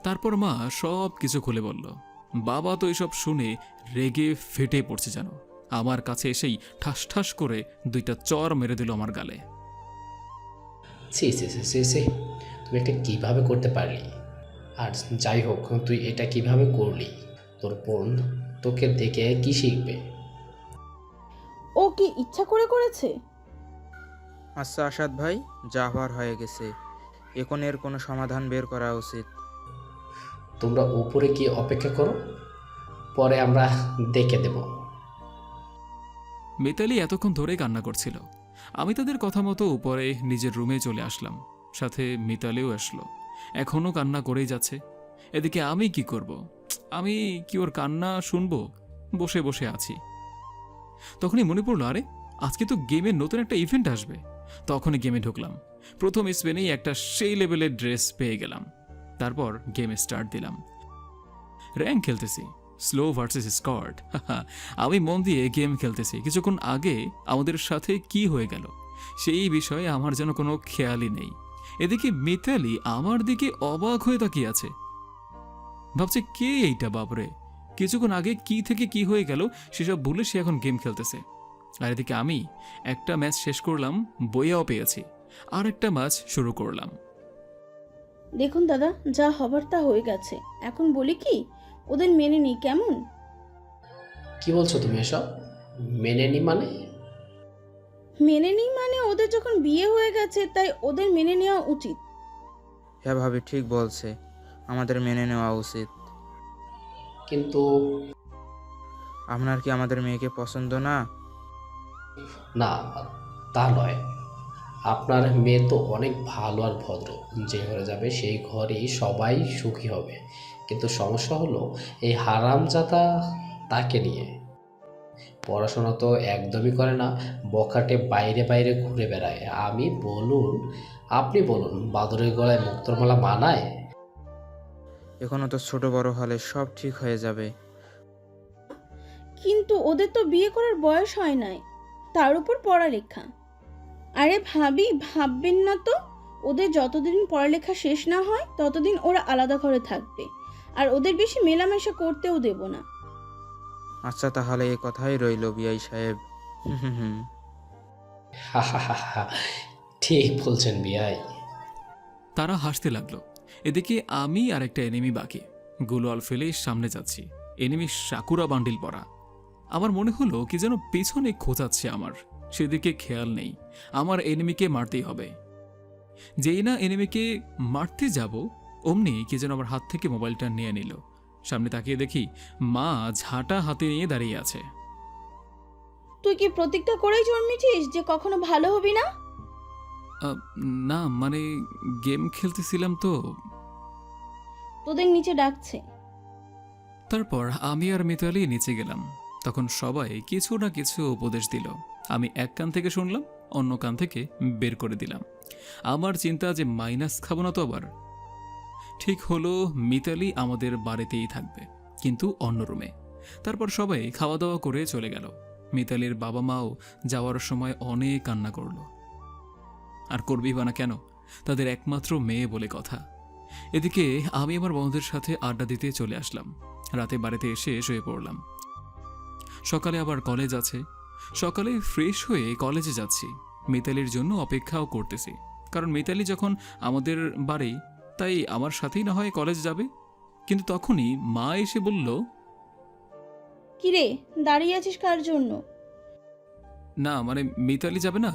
তারপর মা সব কিছু খুলে বলল। বাবা তো এসব শুনে রেগে ফেটে পড়ছে যেন। আমার কাছে এসেই ঠাস ঠাস করে 2টা চর মেরে দিল আমার গালে। সি সি সি সি সি, তুমি এটা কীভাবে করতে পারলি? আর যাই হোক, তুই এটা কিভাবে করলি? তোর বোন তোকে দেখে কি শিখবে? ও কি ইচ্ছা করে করেছে? আচ্ছা আসাদ ভাই, যা হওয়ার হয়ে গেছে, এখন এর কোনো সমাধান বের করা উচিত। তোমরা উপরে গিয়ে অপেক্ষা করো, পরে আমরা দেখে দেব। মিতালি এতক্ষণ ধরে কান্না করছিল। আমি তাদের কথা মতো উপরে নিজের রুমে চলে আসলাম। সাথে মিতালিও আসলো। এখনও কান্না করেই যাচ্ছে। এদিকে আমি কি করব? আমি কি ওর কান্না শুনবো? বসে বসে আছি। তখনই মনে পড়লো, আরে আজকে তো গেমের নতুন একটা ইভেন্ট আসবে। তখনই গেমে ঢুকলাম। প্রথম স্পেনেই একটা সেই লেভেলের ড্রেস পেয়ে গেলাম। তারপর গেমে স্টার্ট দিলাম। র্যাঙ্ক খেলতেছি, স্লো ভার্সেস স্কোয়াড। আমি মন দিয়ে গেম খেলতেছি। কিছুক্ষণ আগে আমাদের সাথে কি হয়ে গেল সেই বিষয়ে আমার যেন কোনো খেয়ালই নেই। এদিকে মিতালি আমার দিকে অবাক হয়ে তাকিয়ে আছে। ভাবছে কে এইটা বাবরে, কিছুক্ষণ আগে কি থেকে কি হয়ে গেল সেসব ভুলে সে এখন গেম খেলতেছে। আর এদিকে আমি একটা ম্যাচ শেষ করলাম, বইয়াও পেয়েছি। আর একটা ম্যাচ শুরু করলাম। দেখুন দাদা, যা হবার তা হয়ে গেছে। এখন বলি কি, ওদের মেনে নিই কেমন? কি বলছো তুমি এসব? মেনে নি মানে? মেনে নিই মানে ওদের যখন বিয়ে হয়ে গেছে তাই ওদের মেনে নেওয়া উচিত। হ্যাঁ ভাবি ঠিক বলছে, আমাদের মেনে নেওয়া উচিত। কিন্তু আপনার কি আমাদের মেয়েকে পছন্দ না? না, তা নয়। আপনার মেয়ে তো অনেক ভালো আর ভদ্র। যে ঘরে যাবে সেই ঘরেই সবাই সুখী হবে। কিন্তু সমস্যা হলো এই হারামজাদা তাকে নিয়ে। পড়াশোনা তো একদমই করে না, বখাটে বাইরে বাইরে ঘুরে বেড়ায়। আপনি বলুন, বাদরের গলায় মুক্তোর মালা মানায়? এখনো তো ছোট বড় হলে সব ঠিক হয়ে যাবে। কিন্তু ওদের তো বিয়ে করার বয়স হয় নাই, তার উপর পড়ালেখা। আরে ভাবি, ভাববেন না তো। ওদের যতদিন পড়ালেখা শেষ না হয় ততদিন ওরা আলাদা ঘরে থাকবে, আর ওদের বেশি মেলামেশা করতেও দেব না। আচ্ছা তাহলে এ কথাই রইল বিআই সাহেব। হুম হুম হুম। হা হা হা হা, ঠিক বলছেন বিয়াই। তারা হাসতে লাগলো। এদিকে আমি আর একটা এনিমি বাকি। গুলোয়াল ফেলে সামনে যাচ্ছি। এনিমি সাকুরা বান্ডিল পরা। আমার মনে হলো কি যেন পেছনে খোঁচাচ্ছে আমার। সেদিকে খেয়াল নেই। আমার এনিমিকে মারতেই হবে। যেই না এনিমিকে মারতে যাব, অমনি কি যেন আমার হাত থেকে মোবাইলটা নিয়ে নিল। সামনে তাকিয়ে দেখি মা ঝাঁটা হাতে নিয়ে দাঁড়িয়ে আছে। তুই কি প্রতিজ্ঞা করেই জন্মেছিস যে কখনো ভালো হবি না? আহ, না মানে গেম খেলতেছিলাম তো। তোদের নিচে ডাকছে। তারপর আমি আর মিতালি নিচে গেলাম। তখন সবাই কিছু না কিছু উপদেশ দিল। আমি এক কান থেকে শুনলাম, অন্য কান থেকে বের করে দিলাম। আমার চিন্তা যে মাইনাস খাবো না তো আবার। ঠিক হলো, মিতালি আমাদের বাড়িতেই থাকবে, কিন্তু অন্য রুমে। তারপর সবাই খাওয়া দাওয়া করে চলে গেল। মিতালির বাবা মাও যাওয়ার সময় অনেক কান্না করল। আর করবেই বা না কেন, তাদের একমাত্র মেয়ে বলে কথা। এদিকে আমি আমার বন্ধুদের সাথে আড্ডা দিতে চলে আসলাম। রাতে বাড়িতে এসে শুয়ে পড়লাম। সকালে আবার কলেজ আছে। সকালে ফ্রেশ হয়ে কলেজে যাচ্ছি। মিতালির জন্য অপেক্ষাও করতেছি, কারণ মিতালি যখন আমাদের বাড়ি, তাই আমার সাথেই না হয় কলেজ যাবে। কিন্তু তখনই মা এসে বলল, কিরে, দাঁড়িয়ে আছিস কার জন্য? না মানে মিতালি যাবে না,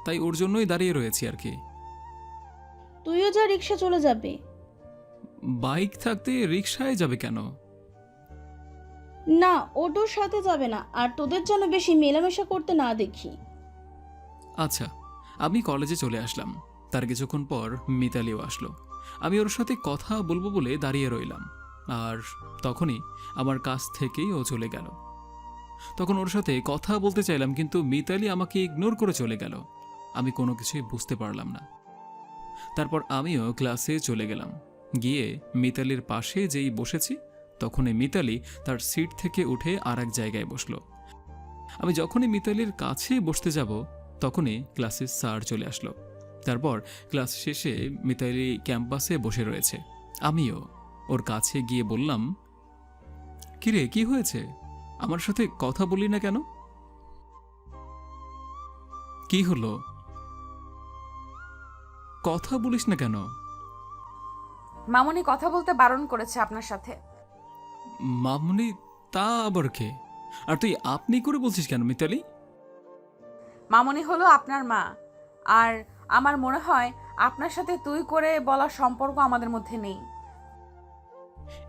তাই ওর জন্যই দাঁড়িয়ে রয়েছি আর কি। তুইও যা, রিক্সা চলে যাবে। বাইক থাকতে রিকশায় যাবে কেন? না, ও তোর সাথে যাবে না, আর তোদের যেন বেশি মেলামেশা করতে না দেখি। আচ্ছা, আমি কলেজে চলে আসলাম। তার কিছুক্ষণ পর মিতালিও আসলো। আমি ওর সাথে কথা বলবো বলে দাঁড়িয়ে রইলাম। আর তখনই আমার কাছ থেকেই ও চলে গেল। তখন ওর সাথে কথা বলতে চাইলাম, কিন্তু মিতালি আমাকে ইগনোর করে চলে গেল। আমি কোনো কিছুই বুঝতে পারলাম না। তারপর আমিও ক্লাসে চলে গেলাম। গিয়ে মিতালির পাশে যেই বসেছি, তখনই মিতালি তার সিট থেকে উঠে আর এক জায়গায় বসলো। আমি যখনই মিতালির কাছে বসতে যাব, তখনই ক্লাসের স্যার চলে আসলো। তারপর ক্লাস শেষে মিতালি ক্যাম্পাসে বসে রয়েছে, আমিও। ওর কাছে গিয়ে বললাম, কিরে কি হয়েছে, আমার সাথে কথা বলি না কেন? কি হলো, কথা বলিস না কেন? মামুনি কথা বলতে বারণ করেছে আপনার সাথে। মামুনি? তা আবার কে? আর তুই আপনি করে বলছিস কেন মিতালি? মামুনি হলো আপনার মা, আর আমার মনে হয় আপনার সাথে তুই করে বলার সম্পর্ক আমাদের মধ্যে নেই।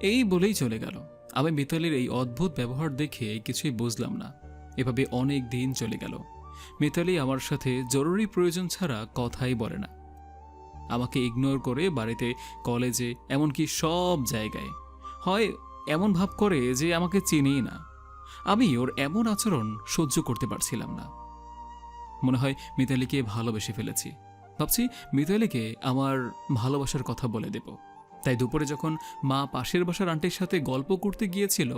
এই বলেই চলে গেল। আমি মিতালির এই অদ্ভুত ব্যবহার দেখে কিছুই বুঝলাম না। এভাবে অনেক দিন চলে গেল। মিতালি আমার সাথে জরুরি প্রয়োজন ছাড়া কথাই বলে না। আমাকে ইগনোর করে বাড়িতে, কলেজে, এমনকি সব জায়গায় হয় এমন ভাব করে যে আমাকে চিনেই না। আমি ওর এমন আচরণ সহ্য করতে পারছিলাম না। মনে হয় মিতালিকে ভালোবেসে ফেলেছি। ভাবছি মিতালিকে আমার ভালোবাসার কথা বলে দেব। তাই দুপুরে যখন মা পাশের বাসার আন্টির সাথে গল্প করতে গিয়েছিল,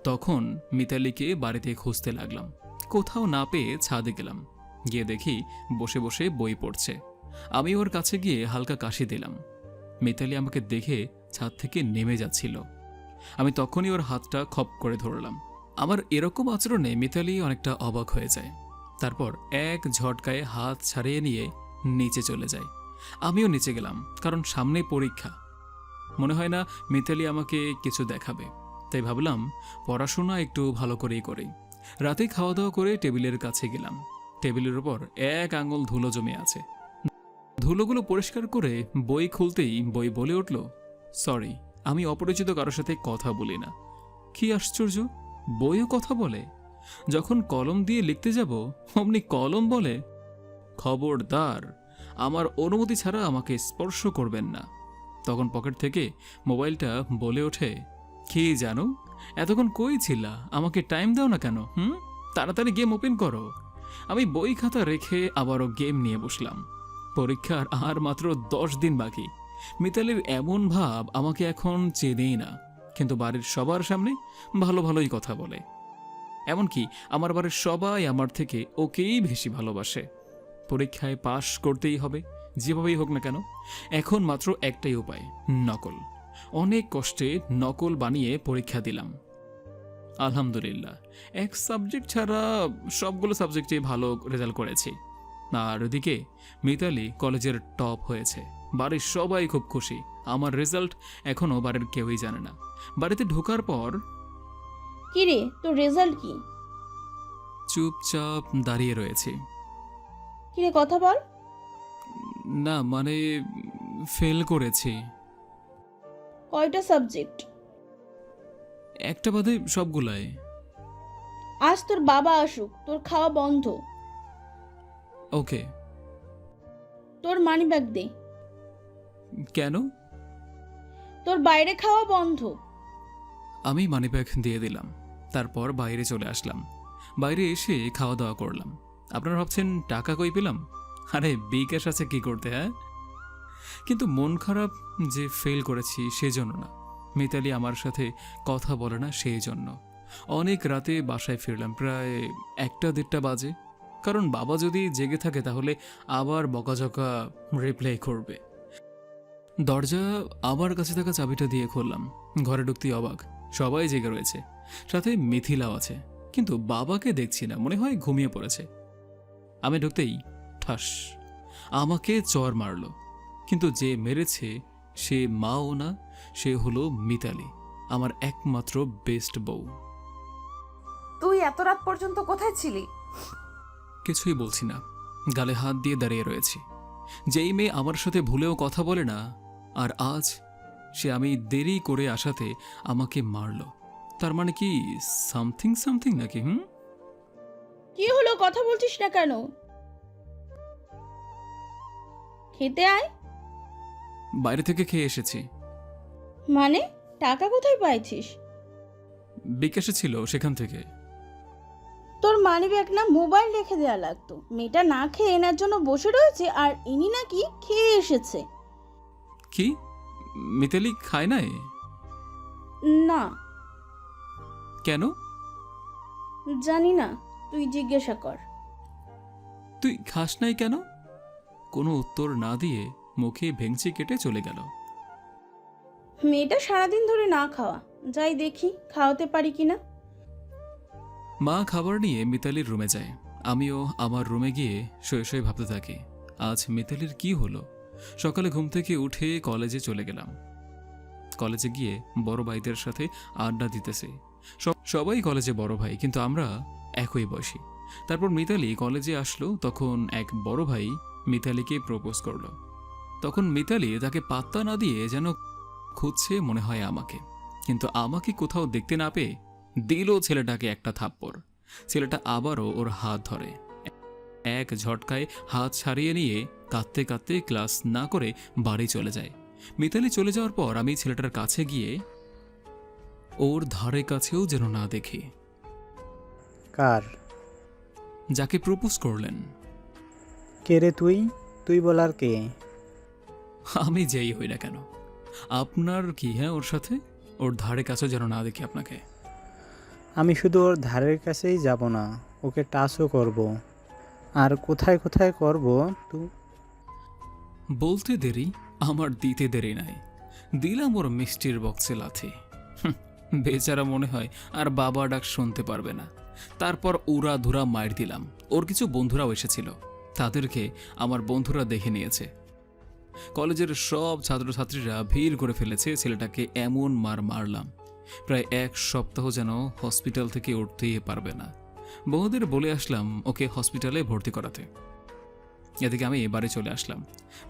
তখন মিতালিকে বাড়িতে খুঁজতে লাগলাম। কোথাও না পেয়ে ছাদে গেলাম। গিয়ে দেখি বসে বসে বই পড়ছে। আমি ওর কাছে গিয়ে হালকা কাশি দিলাম। মিতালি আমাকে দেখে ছাদ থেকে নেমে যাচ্ছিল। আমি তখনই ওর হাতটা খপ করে ধরলাম। আমার এরকম আচরণে মিতালি অনেকটা অবাক হয়ে যায়। তারপর এক ঝটকায় হাত ছাড়িয়ে নিয়ে নিচে চলে যায়। আমিও নিচে গেলাম, কারণ সামনে পরীক্ষা। মনে হয় না মিতালি আমাকে কিছু দেখাবে, তাই ভাবলাম পড়াশোনা একটু ভালো করেই করি। রাতে খাওয়া দাওয়া করে টেবিলের কাছে গেলাম। টেবিলের ওপর এক আঙুল ধুলো জমে আছে। ধুলোগুলো পরিষ্কার করে বই খুলতেই বই বলে উঠল, সরি, আমি অপরিচিত কারোর সাথে কথা বলি না। কি আশ্চর্য, বইও কথা বলে! যখন কলম দিয়ে লিখতে যাব, অমনি কলম বলে, খবরদার, আমার অনুমতি ছাড়া আমাকে স্পর্শ করবেন না। তখন পকেট থেকে মোবাইলটা বলে ওঠে, কি জানো, এতক্ষণ কই ছিলা, আমাকে টাইম দাও না কেন? তাড়াতাড়ি গেম ওপেন করো। আমি বই খাতা রেখে আবারও গেম নিয়ে বসলাম। পরীক্ষার আর মাত্র 10 দিন বাকি। মিতালির এমন ভাব আমাকে এখন চেনেই না, কিন্তু বাড়ির সবার সামনে ভালো ভালোই কথা বলে। এমনকি আমার বাড়ির সবাই আমার থেকে ওকেই বেশি ভালোবাসে। পরীক্ষায় পাশ করতেই হবে, যেভাবেই হোক না কেন। এখন মাত্র একটাই উপায়, নকল। অনেক কষ্টে নকল বানিয়ে পরীক্ষা দিলাম। আলহামদুলিল্লাহ, এক সাবজেক্ট ছাড়া সবগুলো সাবজেক্টে ভালো রেজাল্ট করেছি। আর ওদিকে মিতালি কলেজের টপ হয়েছে। বাড়ির সবাই খুব খুশি। আমার রেজাল্ট এখনও বাড়ির কেউই জানে না। বাড়িতে ঢোকার পর কি রে, তোর রেজাল্ট কি? চুপচাপ দাঁড়িয়ে রয়েছি। কি রে, কথা বল। না মানে, ফেল করেছি। কয়টা সাবজেক্ট? একটা বাদে সবগুলাই। আজ তোর বাবা আসুক, তোর খাওয়া বন্ধ। ওকে। তোর মানিব্যাগ দে। কেন? তোর বাইরে খাওয়া বন্ধ। আমি মানিব্যাগ দিয়ে দিলাম। তারপর বাইরে চলে আসলাম। বাইরে এসে খাওয়া দাওয়া করলাম। আপনারা ভাবছেন টাকা কই পেলাম? আরে বিকাশ আছে কি করতে, হ্যাঁ? কিন্তু মন খারাপ যে ফেল করেছি সেজন্য না, মিতালি আমার সাথে কথা বলে না সেই জন্য। অনেক রাতে বাসায় ফিরলাম, প্রায় 1টা-1:30 বাজে। কারণ বাবা যদি জেগে থাকে তাহলে আবার বকাঝকা রিপ্লাই করবে। দরজা আবার কাছে থাকা চাবিটা দিয়ে খুললাম। ঘরে ঢুকতেই অবাক, সবাই জেগে রয়েছে, সাথে মিথিলাও আছে। কিন্তু বাবাকে দেখছি না, মনে হয় ঘুমিয়ে পড়েছে। আমি ঢুকতেই ঠাস, আমাকে চর মারল। কিন্তু যে মেরেছে সে মাও না, সে হলো মিতালি, আমার একমাত্র বেস্ট বউ। তুই এত রাত পর্যন্ত কোথায় ছিলি? কিছুই বলছি না, গালে হাত দিয়ে দাঁড়িয়ে রয়েছি। যেই মেয়ে আমার সাথে ভুলেও কথা বলে না, আর আজ সে আমি দেরি করে আসাতে আমাকে মারল। তার মানে কি সামথিং সামথিং নাকি? কি হলো, কথা বলছিস না কেন? খেতে আয়। বাইরে থেকে খেয়ে এসেছি। মানে, টাকা কোথায় পাইছিস? বিকাশে ছিল, সেখান থেকে। তোর মানিব্যাগ না মোবাইল রেখে দেওয়া লাগতো। মেয়েটা না খেয়ে এনার জন্য বসে রয়েছে, আর ইনি নাকি খেয়ে এসেছে। কি, মিতালি খায় নাই? না, কেন? জানি না, তুই জিজ্ঞাসা কর। তুই খাস নাই কেন? কোনো উত্তর না দিয়ে মুখে ভেঙচি কেটে চলে গেল। মেয়েটা সারাদিন ধরে না খাওয়া, যাই দেখি খাওয়াতে পারি কিনা। মা খাবার নিয়ে মিতালির রুমে যায়। আমিও আমার রুমে গিয়ে শুয়ে শুয়ে ভাবতে থাকি, আজ মিতালির কি হলো। সকালে ঘুম থেকে উঠে কলেজে চলে গেলাম। কলেজে গিয়ে বড় ভাইদের সাথে আড্ডা দিতেছে। সবাই কলেজে বড় ভাই, কিন্তু আমরা একই বয়সী। তারপর মিতালি কলেজে আসলো, তখন এক বড় ভাই মিতালিকে প্রপোজ করলো। তখন মিতালি তাকে পাত্তা না দিয়ে যেন খুঁজছে মনে হয় আমাকে, কিন্তু আমাকে কোথাও দেখতে না পেয়ে দিল ছেলেটাকে একটা থাপ্পড়। ছেলেটা আবারও ওর হাত ধরে, এক ঝটকায় হাত ছাড়িয়ে নিয়ে কাঁদতে কাঁদতে ক্লাস না করে বাড়ি চলে যায়। মিতালি চলে যাওয়ার পর আমি ছেলেটার কাছে গিয়ে ওর ধারে কাছেও যেন না দেখি। কার? যাকে প্রপোজ করলেন। কে রে তুই? তুই বলার কে? আমি যেই হই না কেন, আপনার কি হ্যাঁ ওর সাথে? ওর ধারে কাছেও যেন না দেখি আপনাকে। আমি শুধু ওর ধারের কাছেই যাব না, ওকে টাচও করব। আর কোথায় কোথায় করব তুই? বলতে দেরি, আমার দিতে দেরি নাই। দিলাম ওর মিষ্টির বক্সে লাথি। বেচারা মনে হয় আর বাবা ডাক শুনতে পারবে না। তারপর উড়া ধুরা মার দিলাম। ওর কিছু বন্ধুরাও এসেছিল, তাদেরকে আমার বন্ধুরা দেখে নিয়েছে। কলেজের সব ছাত্রছাত্রীরা ভিড় করে ফেলেছে। ছেলেটাকে এমন মার মারলাম, প্রায় 1 সপ্তাহ যেন হসপিটাল থেকে উঠতেই পারবে না। বউদের বলে আসলাম ওকে হসপিটালে ভর্তি করাতে। এদিকে আমি বাড়ি চলে আসলাম।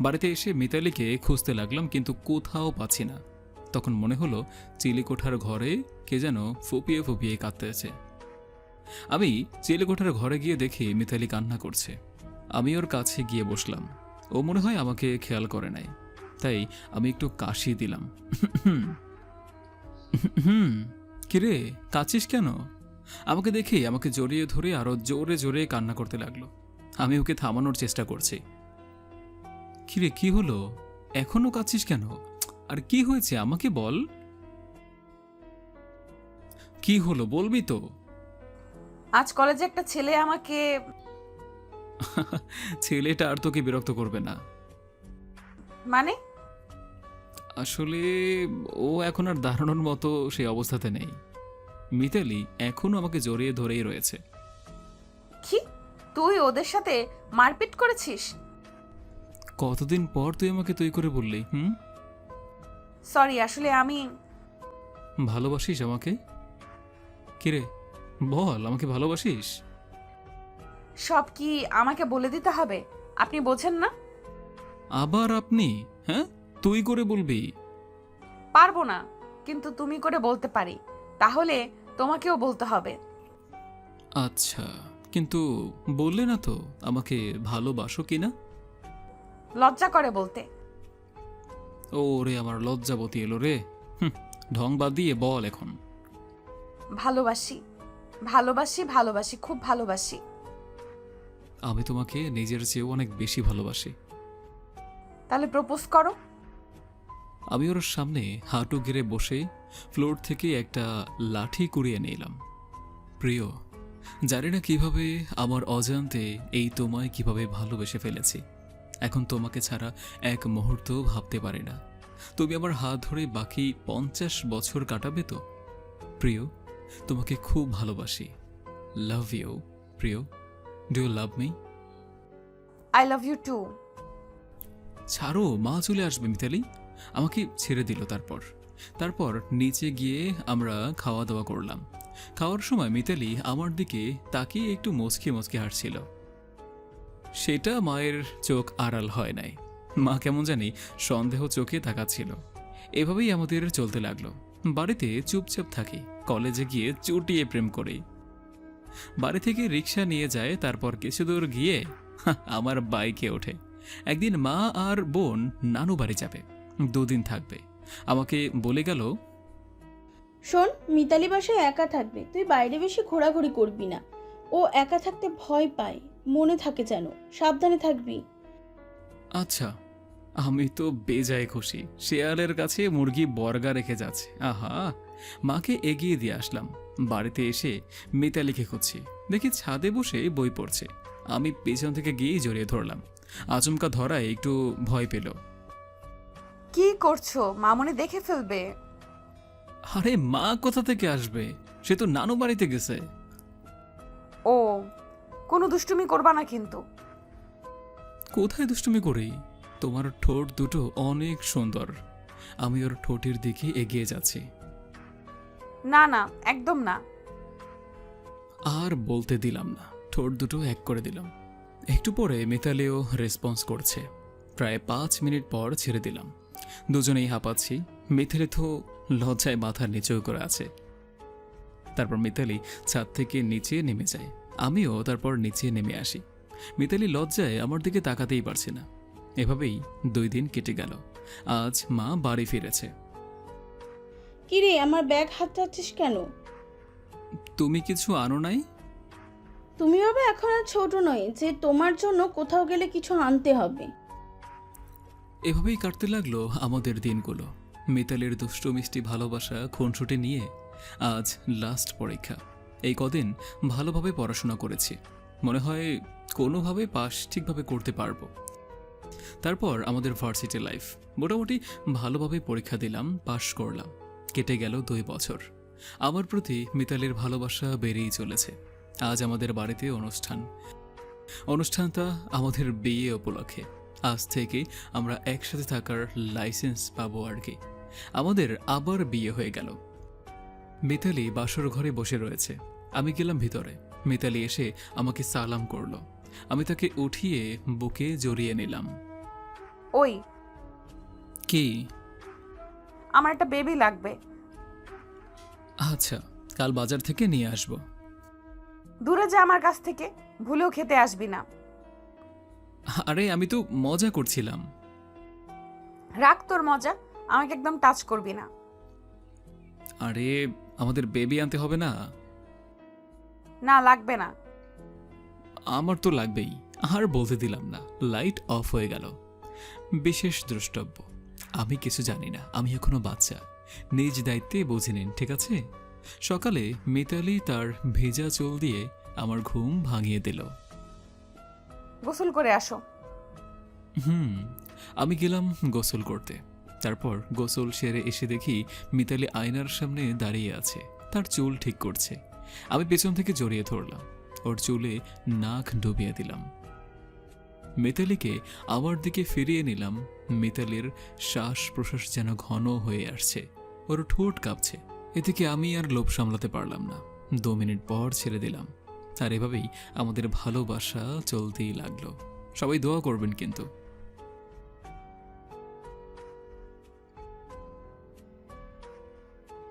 বাড়িতে এসে মিতালিকে খুঁজতে লাগলাম, কিন্তু কোথাও পাচ্ছি না। তখন মনে হলো চিলেকোঠার ঘরে কে যেন ফুপিয়ে ফুপিয়ে কাঁদতেছে। আমি চিলেকোঠার ঘরে গিয়ে দেখি মিতালি কান্না করছে। আমি ওর কাছে গিয়ে বসলাম। ও মনে হয় আমাকে খেয়াল করে নাই, তাই আমি একটু কাশি দিলাম। কিরে, কাঁদছিস কেন? আমাকে দেখে আমাকে জড়িয়ে ধরে আরো জোরে জোরে কান্না করতে লাগলো। আমি ওকে থামানোর চেষ্টা করছি। কিরে, কি হলো? এখনো কাঁদছিস কেন? আর কি হয়েছে আমাকে বল। কি হলো বলবি তো? আজ কলেজে একটা ছেলে আমাকে ছেলেটা আর তোকে বিরক্ত করবে না। মানে আসলে ও এখন আর দাঁড়ানোর মতো সেই অবস্থাতে নেই। মিতালি এখনো আমাকে জড়িয়ে ধরেই রয়েছে। কি, তুই ওদের সাথে মারপিট করেছিস? কতদিন পর তুই আমাকে তুই করে বললি? সরি, আসলে আমি ভালোবাসিস আমাকে? কিরে বল, আমাকে ভালোবাসিস? সব কি আমাকে বলে দিতে হবে? আপনি বোঝেন না? আবার আপনি? হ্যাঁ, তুই করে বলবি? পারবো না, কিন্তু তুমি করে বলতে পারি। তাহলে তোমাকেও বলতে হবে। আচ্ছা, কিন্তু বললে না তো আমাকে ভালোবাসো কিনা। লজ্জা করে বলতে। ও রে, আমার লজ্জাবতী এলো রে। ঢং বাদ দিয়ে বল এখন। ভালোবাসি, ভালোবাসি, ভালোবাসি, খুব ভালোবাসি। আমি তোমাকে নিজের চেয়েও অনেক বেশি ভালোবাসি। তাহলে প্রপোজ করো। আমি ওর সামনে হাঁটু গেড়ে বসে ফ্লোর থেকে একটা লাঠি কুড়িয়ে নিলাম। প্রিয়, জানি না কিভাবে আমার অজান্তে এই তোমায় কিভাবে ভালোবেসে ফেলেছি। এখন তোমাকে ছাড়া এক মুহূর্ত ভাবতে পারি না। তুমি আমার হাত ধরে বাকি 50 বছর কাটাবে তো? প্রিয়, তোমাকে খুব ভালোবাসি। লাভ ইউ প্রিয়। Do you love me? I love you too. ছাড়ো, মা চলে আসবে। মিতালি আমাকে ছেড়ে দিল। তারপর নিচে গিয়ে আমরা খাওয়া দাওয়া করলাম। খাওয়ার সময় মিতালি আমার দিকে তাকিয়ে একটু মুচকি মুচকি হাসছিল। সেটা মায়ের চোখ আড়াল হয় নাই। মা কেমন জানি সন্দেহ চোখে তাকাচ্ছিল। এভাবেই আমাদের চলতে লাগলো। বাড়িতে চুপচাপ থাকি, কলেজে গিয়ে চুটিয়ে প্রেম করি। বাড়ি থেকে রিক্সা নিয়ে যায়, তারপর কিছু দূর গিয়ে আমার বাইকে ওঠে। একদিন মা আর বোন নানু বাড়ি যাবে, 2 দিন থাকবে। আমাকে বলে গেল, শোন, মিতালি বাসায় একা থাকবে, তুই বাইরে বেশি ঘোরাঘুরি করবি না। ও একা থাকতে ভয় পায়, মনে থাকে যেন, সাবধানে থাকবি। আচ্ছা। আমি তো বেজায় খুশি। শেয়ালের কাছে মুরগি বর্গা রেখে যাচ্ছে। আহা, মাকে এগিয়ে দিয়ে আসলাম। বাড়িতে এসে মিতালিকে খুঁজছি, দেখি ছাদে বসে বই পড়ছে। আমি পেছন থেকে গিয়ে জড়িয়ে ধরলাম। আচমকা ধরায় একটু ভয় পেল। কি করছো? মামুনি দেখে ফেলবে। আরে মা কোথা থেকে আসবে? সে তো নানু বাড়িতে গেছে। ও, কোনো দুষ্টুমি করবা না কিন্তু। কোথায় দুষ্টুমি করি? তোমার ঠোঁট দুটো অনেক সুন্দর। আমি ওর ঠোঁটের দিকে এগিয়ে যাচ্ছি। না না, একদম না। আর বলতে দিলাম না, ঠোঁট দুটো এক করে দিলাম। একটু পরে মিতালিও রেসপন্স করছে। প্রায় 5 মিনিট পর ছেড়ে দিলাম। দুজনেই হাঁপাচ্ছি। মিতালি তো লজ্জায় মাথা নিচেও করে আছে। তারপর মিতালি ছাদ থেকে নিচে নেমে যায়, আমিও তারপর নিচে নেমে আসি। মিতালি লজ্জায় আমার দিকে তাকাতেই পারছে না। এভাবেই 2 দিন কেটে গেল। আজ মা বাড়ি ফিরেছে। কিরে, আমার ব্যাগ হাত চাচ্ছিস কেন? তুমি কিছু আনো নাই? তুমি বাবা এখন আর ছোট নয় যে তোমার জন্য কোথাও গেলে কিছু আনতে হবে। এভাবেই কাটতে লাগলো আমাদের দিনগুলো। মিতালির দুষ্টু মিষ্টি ভালোবাসা খুনসুটি নিয়ে আজ লাস্ট পরীক্ষা। এই কদিন ভালোভাবে পড়াশোনা করেছি, মনে হয় কোনোভাবে পাস ঠিকভাবে করতে পারবো। তারপর আমাদের ভার্সিটি লাইফ মোটামুটি ভালোভাবে পরীক্ষা দিলাম, পাশ করলাম। কেটে গেল 2 বছর। আমার প্রতি মিতালির ভালোবাসা বেড়েই চলেছে। আজ আমাদের বাড়িতে অনুষ্ঠানটা আমাদের বিয়ে উপলক্ষে। আজ থেকে আমরা একসাথে থাকার লাইসেন্স পাবো আর কি। আমাদের আবার বিয়ে হয়ে গেল। মিতালি বাসর ঘরে বসে রয়েছে, আমি গেলাম ভিতরে। মিতালি এসে আমাকে সালাম করলো। আমি তাকে উঠিয়ে বুকে জড়িয়ে নিলাম। ওই, কি? আমার একটা বেবি লাগবে। আচ্ছা, কাল বাজার থেকে নিয়ে আসবো। দূরে যা আমার কাছ থেকে, ভুলেও খেতে আসবি না। আরে আমি তো মজা করছিলাম। রাখ তোর মজা, আমাকে একদম টাচ করবি না। আরে আমাদের বেবি আনতে হবে না? না, লাগবে না। আমার তো লাগবেই। আর বলতে দিলাম না, লাইট অফ হয়ে গেল। বিশেষ দ্রষ্টব্য, আমি কিছু জানি না, আমি এখনো বাচ্চা। নিজ দায়িত্বে বুঝে নিন, ঠিক আছে? সকালে মিতালি তার ভেজা চুল দিয়ে আমার ঘুম ভাঙিয়ে দিল। গোসল করে আসো। আমি গেলাম গোসল করতে। তারপর গোসল সেরে এসে দেখি মিতালি আয়নার সামনে দাঁড়িয়ে আছে, তার চুল ঠিক করছে। আমি পেছন থেকে জড়িয়ে ধরলাম, ওর চুলে নাক ডুবিয়ে দিলাম। মিতালিকে আমার দিকে ফিরিয়ে নিলাম। মিতালির শ্বাস প্রশ্বাস যেন ঘন হয়ে আসছে, ওর ঠোঁট কাঁপছে। এদিকে আমি আর লোভ সামলাতে পারলাম না। 2 মিনিট পর ছেড়ে দিলাম। আর এভাবেই আমাদের ভালোবাসা চলতেই লাগলো। সবাই দোয়া করবেন কিন্তু।